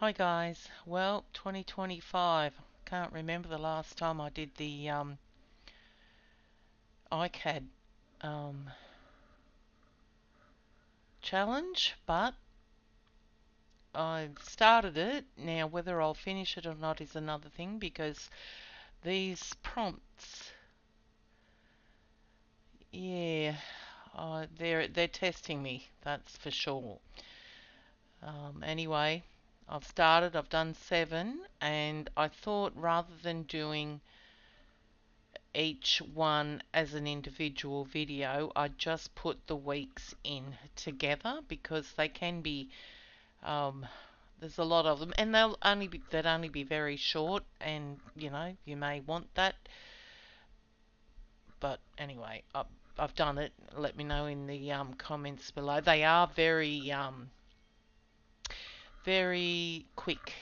Hi guys. Well, 2025. Can't remember the last time I did the ICAD um, challenge, but I've started it. Now, whether I'll finish it or not is another thing because these prompts, yeah, they're testing me. That's for sure. Anyway, I've started. I've done 7, and I thought rather than doing each one as an individual video, I just put the weeks in together because they can be there's a lot of them, and they'd only be very short, and you may want that. But anyway, I've done it. Let me know in the comments below. They are very quick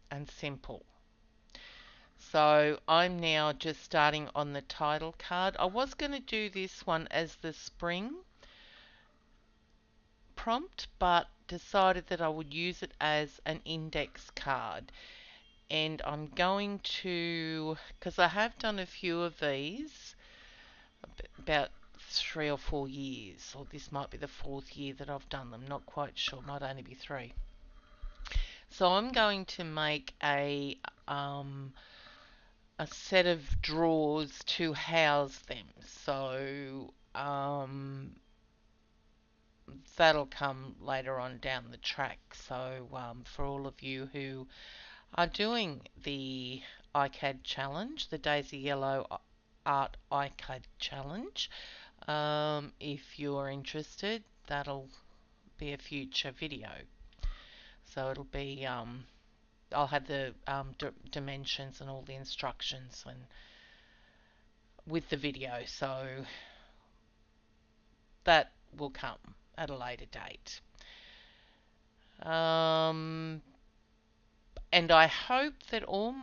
and simple. So I'm now just starting on the title card. I was going to do this one as the spring prompt, but decided that I would use it as an index card. And I'm going to, because I have done a few of these, about 3 or 4 years, or this might be the 4th year that I've done them, not quite sure, might only be 3. So I'm going to make a set of drawers to house them. So that'll come later on down the track. So for all of you who are doing the ICAD challenge, the Daisy Yellow Art ICAD challenge, if you're interested, that'll be a future video. So it'll be I'll have the dimensions and all the instructions and with the video, so that will come at a later date. And I hope that all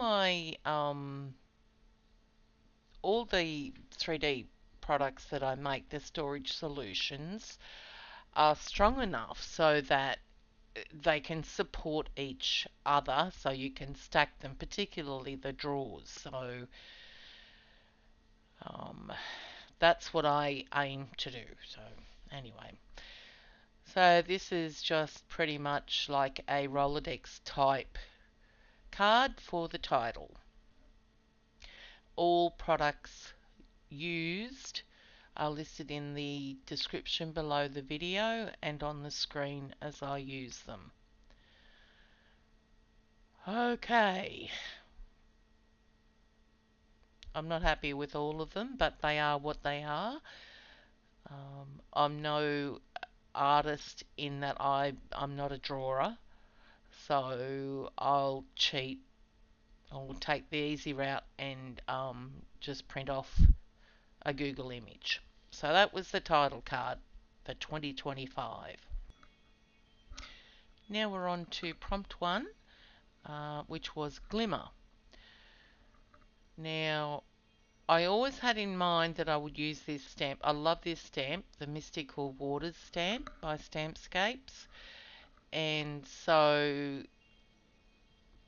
the 3D products that I make, the storage solutions, are strong enough so that they can support each other, so you can stack them, particularly the drawers. So that's what I aim to do. So anyway, so this is just pretty much like a Rolodex type card for the title. All products used are listed in the description below the video and on the screen as I use them. Okay. I'm not happy with all of them, but they are what they are. I'm no artist in that I'm not a drawer, so I'll cheat. I'll take the easy route and just print off a Google image. So that was the title card for 2025. Now we're on to prompt 1, which was Glimmer. Now, I always had in mind that I would use this stamp. I love this stamp, the Mystical Waters stamp by Stampscapes. And so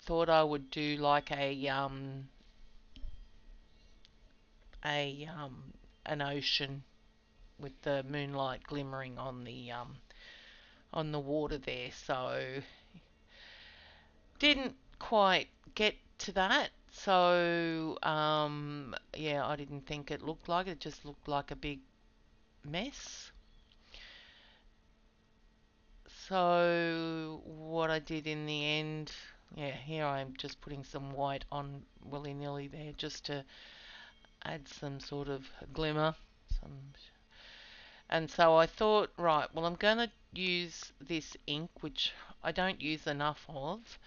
thought I would do like an ocean with the moonlight glimmering on the water there. So didn't quite get to that. So yeah, I didn't think it looked like it. It just looked like a big mess. So what I did in the end, yeah, here I'm just putting some white on willy-nilly there just to add some sort of glimmer. And so I thought, right, well, I'm going to use this ink, which I don't use enough of,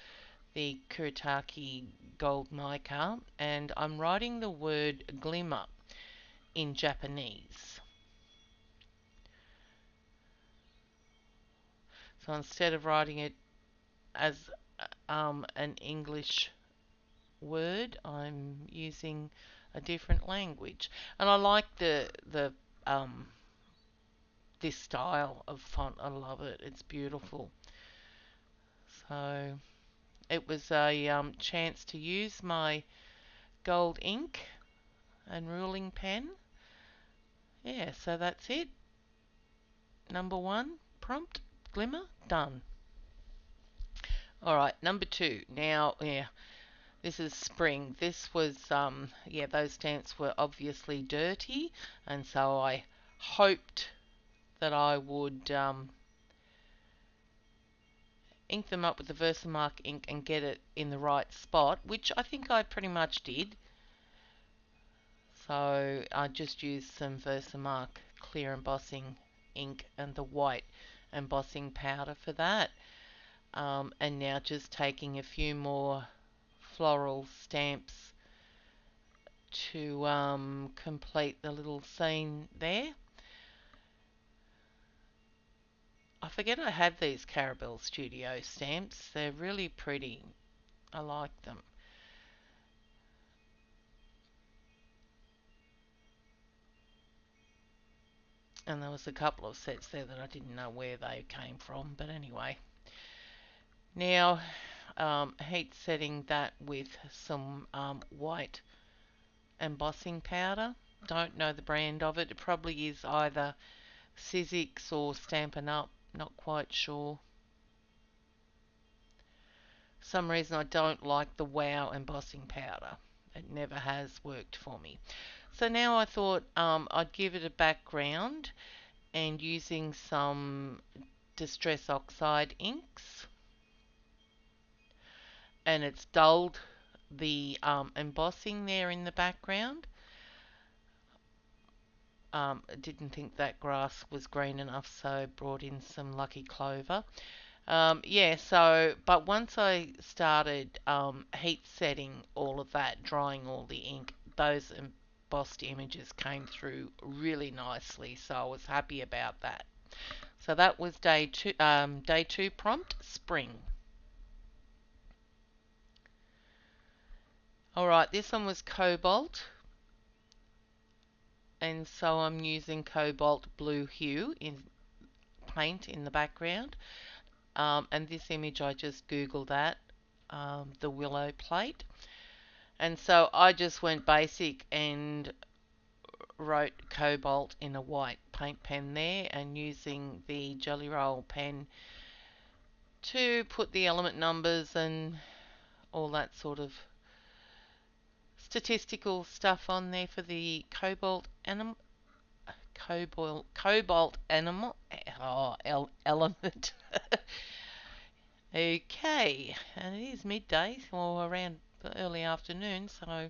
the Kuretake Gold Mica, and I'm writing the word glimmer in Japanese. So instead of writing it as an English word, I'm using a different language, and I like the this style of font. I love it. It's beautiful. So it was a chance to use my gold ink and ruling pen. Yeah, so that's it. Number 1 prompt, Glimmer, done. Alright, number 2. Now, yeah, this is spring. This was, yeah, those stamps were obviously dirty, and so I hoped that I would ink them up with the Versamark ink and get it in the right spot, which I think I pretty much did. So I just used some Versamark clear embossing ink and the white embossing powder for that. And now just taking a few more floral stamps to complete the little scene there. I forget I have these Caramel Studio stamps. They're really pretty. I like them. And there was a couple of sets there that I didn't know where they came from, but anyway. Now, heat setting that with some white embossing powder. Don't know the brand of it. It probably is either Sizzix or Stampin' Up. Not quite sure. For some reason I don't like the Wow embossing powder. It never has worked for me. So now I thought I'd give it a background, and using some Distress Oxide inks, and it's dulled the embossing there in the background. Didn't think that grass was green enough, so brought in some Lucky Clover. Yeah, so, but once I started heat setting all of that, drying all the ink, those embossed images came through really nicely, so I was happy about that. So that was day two prompt, spring. Alright, this one was cobalt, and so I'm using cobalt blue hue in paint in the background. And this image I just googled that, the willow plate. And so I just went basic and wrote cobalt in a white paint pen there, and using the Jelly Roll pen to put the element numbers and all that sort of statistical stuff on there for the cobalt animal element. Okay, and it is midday or around the early afternoon, so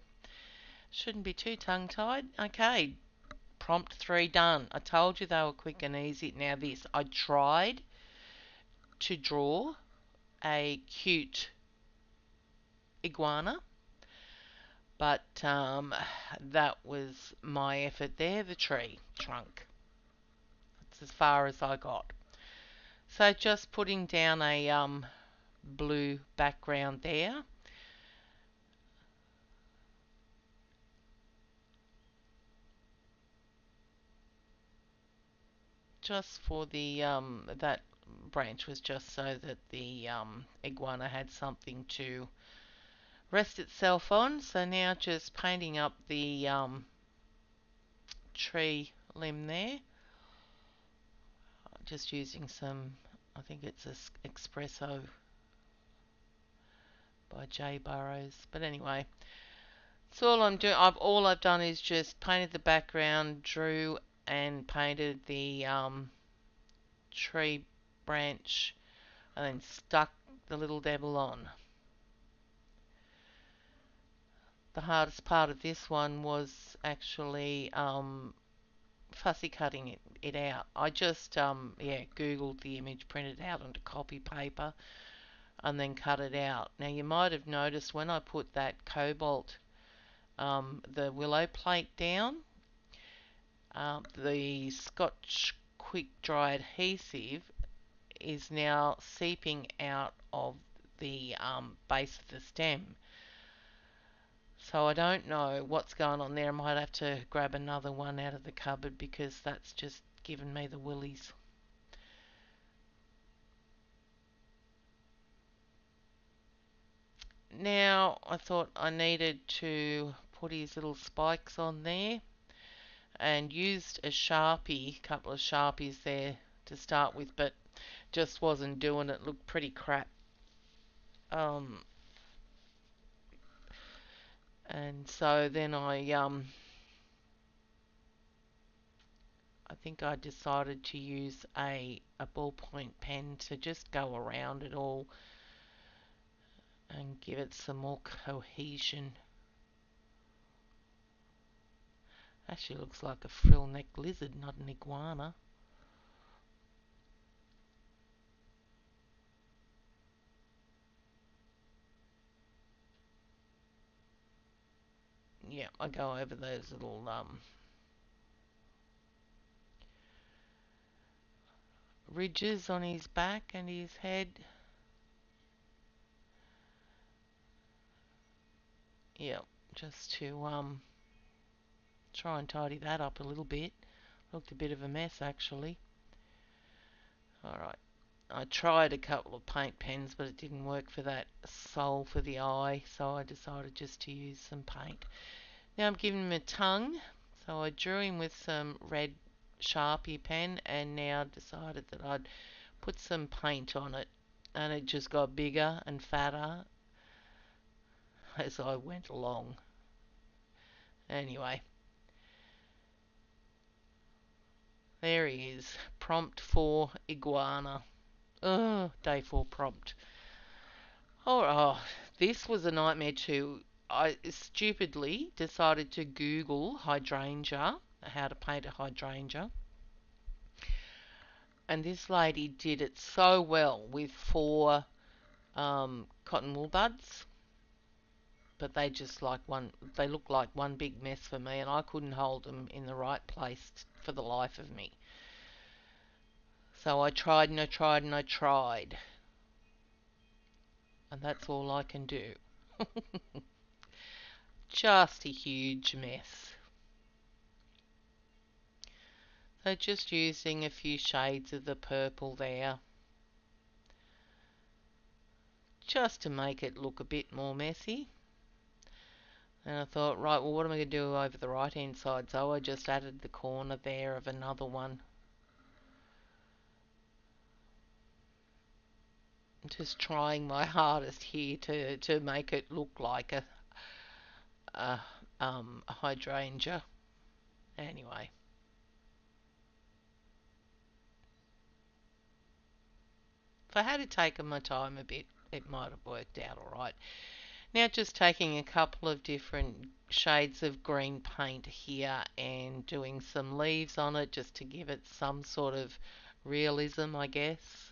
shouldn't be too tongue-tied. Okay, prompt 3 done. I told you they were quick and easy. Now this, I tried to draw a cute iguana, but that was my effort there, the tree trunk. That's as far as I got. So just putting down a blue background there. Just for the that branch was just so that the iguana had something to rest itself on. So now just painting up the tree limb there. Just using some, I think it's a Espresso by J.Burrows. But anyway, that's all I'm doing. All I've done is just painted the background, drew and painted the tree branch, and then stuck the little devil on. The hardest part of this one was actually fussy cutting it out. I just yeah, googled the image, printed it out onto copy paper, and then cut it out. Now you might have noticed when I put that cobalt, the willow plate down, the Scotch quick dry adhesive is now seeping out of the base of the stem. So I don't know what's going on there. I might have to grab another one out of the cupboard because that's just given me the willies. Now I thought I needed to put his little spikes on there, and used a Sharpie, a couple of Sharpies there to start with, but just wasn't doing it. Looked pretty crap. Um, and so then I think I decided to use a ballpoint pen to just go around it all and give it some more cohesion. Actually looks like a frill neck lizard, not an iguana. Yeah, I go over those little ridges on his back and his head. Yeah, just to try and tidy that up a little bit. Looked a bit of a mess actually. Alright, I tried a couple of paint pens, but it didn't work for that soul for the eye, so I decided just to use some paint. Now I'm giving him a tongue, so I drew him with some red Sharpie pen, and now decided that I'd put some paint on it, and it just got bigger and fatter as I went along. Anyway, there he is. Prompt for iguana. Oh, day 4 prompt. Oh, this was a nightmare too. I stupidly decided to Google hydrangea, how to paint a hydrangea. And this lady did it so well with 4 cotton wool buds. But they look like one big mess for me, and I couldn't hold them in the right place for the life of me. So I tried and I tried and I tried. And that's all I can do. Just a huge mess. So just using a few shades of the purple there, just to make it look a bit more messy. And I thought, right, well, what am I going to do over the right hand side? So I just added the corner there of another one. Just trying my hardest here to make it look like a, a hydrangea. Anyway. If I had taken my time a bit, it might have worked out alright. Now just taking a couple of different shades of green paint here and doing some leaves on it just to give it some sort of realism, I guess.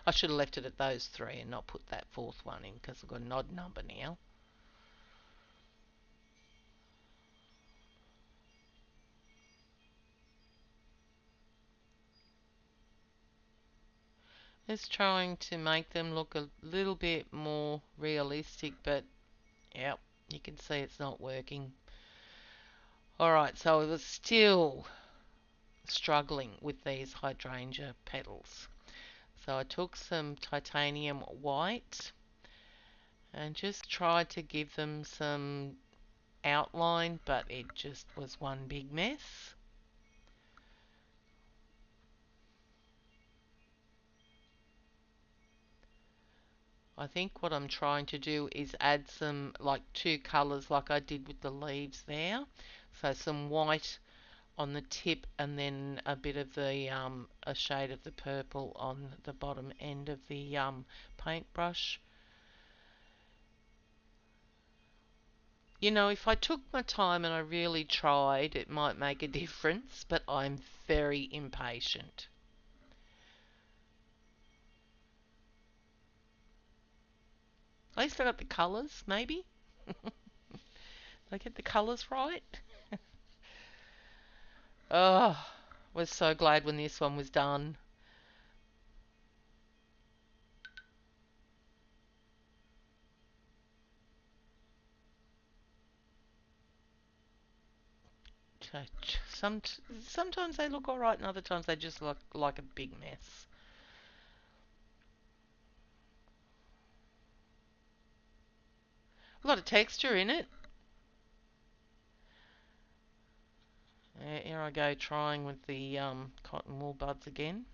I should have left it at those 3 and not put that 4th one in because I've got an odd number now. Just trying to make them look a little bit more realistic, but yep, you can see it's not working. Alright, so I was still struggling with these hydrangea petals. So I took some titanium white and just tried to give them some outline, but it just was one big mess. I think what I'm trying to do is add some, like 2 colours like I did with the leaves there. So some white on the tip and then a bit of the a shade of the purple on the bottom end of the paintbrush. You know, if I took my time and I really tried, it might make a difference, but I'm very impatient. At least I got the colours, maybe. Did I get the colours right? Oh, was so glad when this one was done. Some, sometimes they look alright and other times they just look like a big mess. A lot of texture in it. Here I go trying with the cotton wool buds again.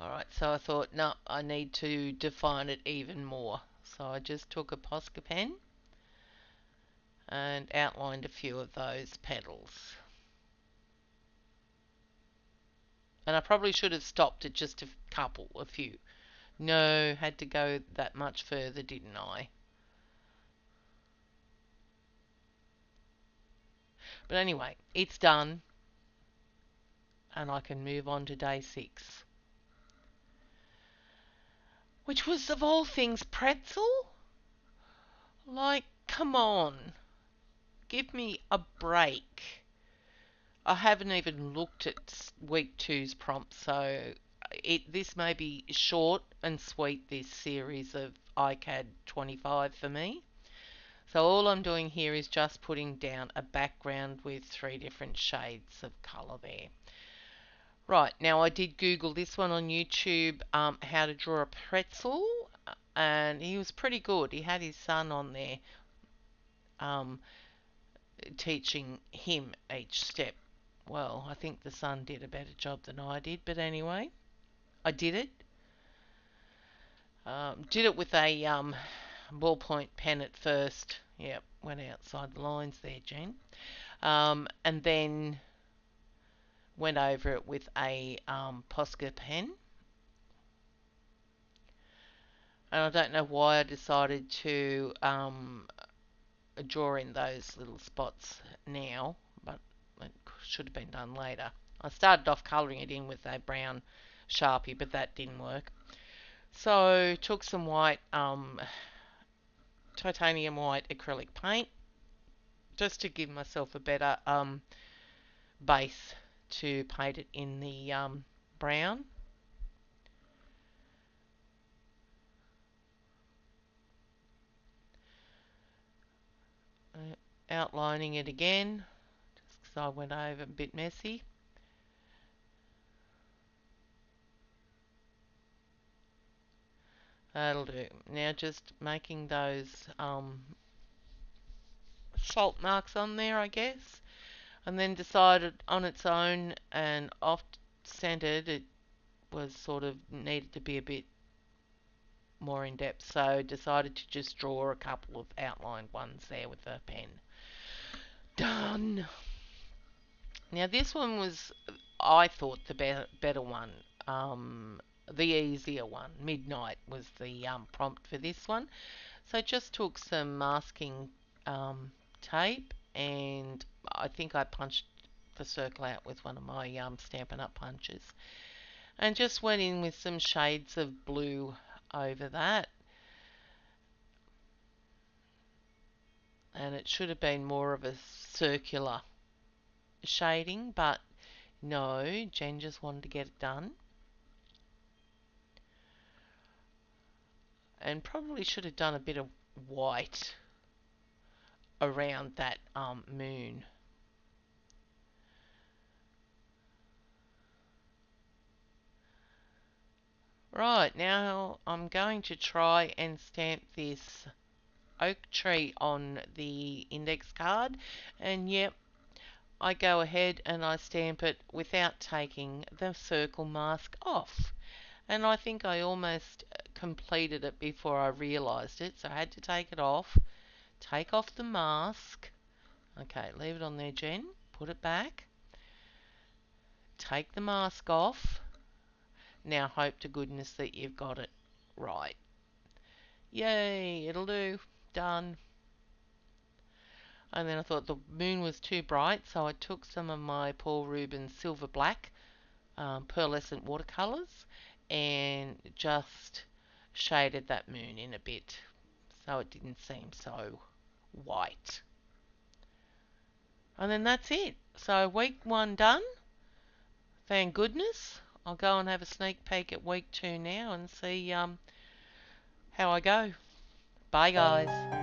Alright, so I thought, no, I need to define it even more. So I just took a POSCA pen and outlined a few of those petals. And I probably should have stopped at just a couple, a few. No, had to go that much further, didn't I? But anyway, it's done, and I can move on to day 6. Which was, of all things, pretzel? Like, come on. Give me a break. I haven't even looked at week 2's prompt, so this may be short and sweet, this series of ICAD 25 for me. So all I'm doing here is just putting down a background with 3 different shades of colour there. Right, now I did Google this one on YouTube, how to draw a pretzel, and he was pretty good. He had his son on there teaching him each step. Well, I think the son did a better job than I did, but anyway, I did it. Did it with a ballpoint pen at first. Yep, went outside the lines there, Jen. And then went over it with a POSCA pen. And I don't know why I decided to draw in those little spots now, but it should have been done later. I started off colouring it in with a brown Sharpie, but that didn't work. So took some white, titanium white acrylic paint, just to give myself a better base to paint it in the brown. Outlining it again, just because I went over a bit messy. That'll do. Now just making those salt marks on there, I guess. And then decided on its own and off-centered it was sort of needed to be a bit more in depth, so decided to just draw a couple of outlined ones there with a pen. Done. Now this one was, I thought, the better one, the easier one. Midnight was the prompt for this one. So I just took some masking tape, and I think I punched the circle out with one of my Stampin' Up punches, and just went in with some shades of blue over that. And it should have been more of a circular shading, but no, Jen just wanted to get it done. And probably should have done a bit of white around that moon. Right, now I'm going to try and stamp this oak tree on the index card, and yep, I go ahead and I stamp it without taking the circle mask off. And I think I almost completed it before I realised it, so I had to take it off, take off the mask. Okay, leave it on there, Jen. Put it back. Take the mask off. Now hope to goodness that you've got it right. Yay, it'll do. Done. And then I thought the moon was too bright, so I took some of my Paul Rubens Silver Black pearlescent watercolours and just shaded that moon in a bit so it didn't seem so white. And then that's it. So week 1 done. Thank goodness. I'll go and have a sneak peek at week 2 now and see how I go. Bye, guys.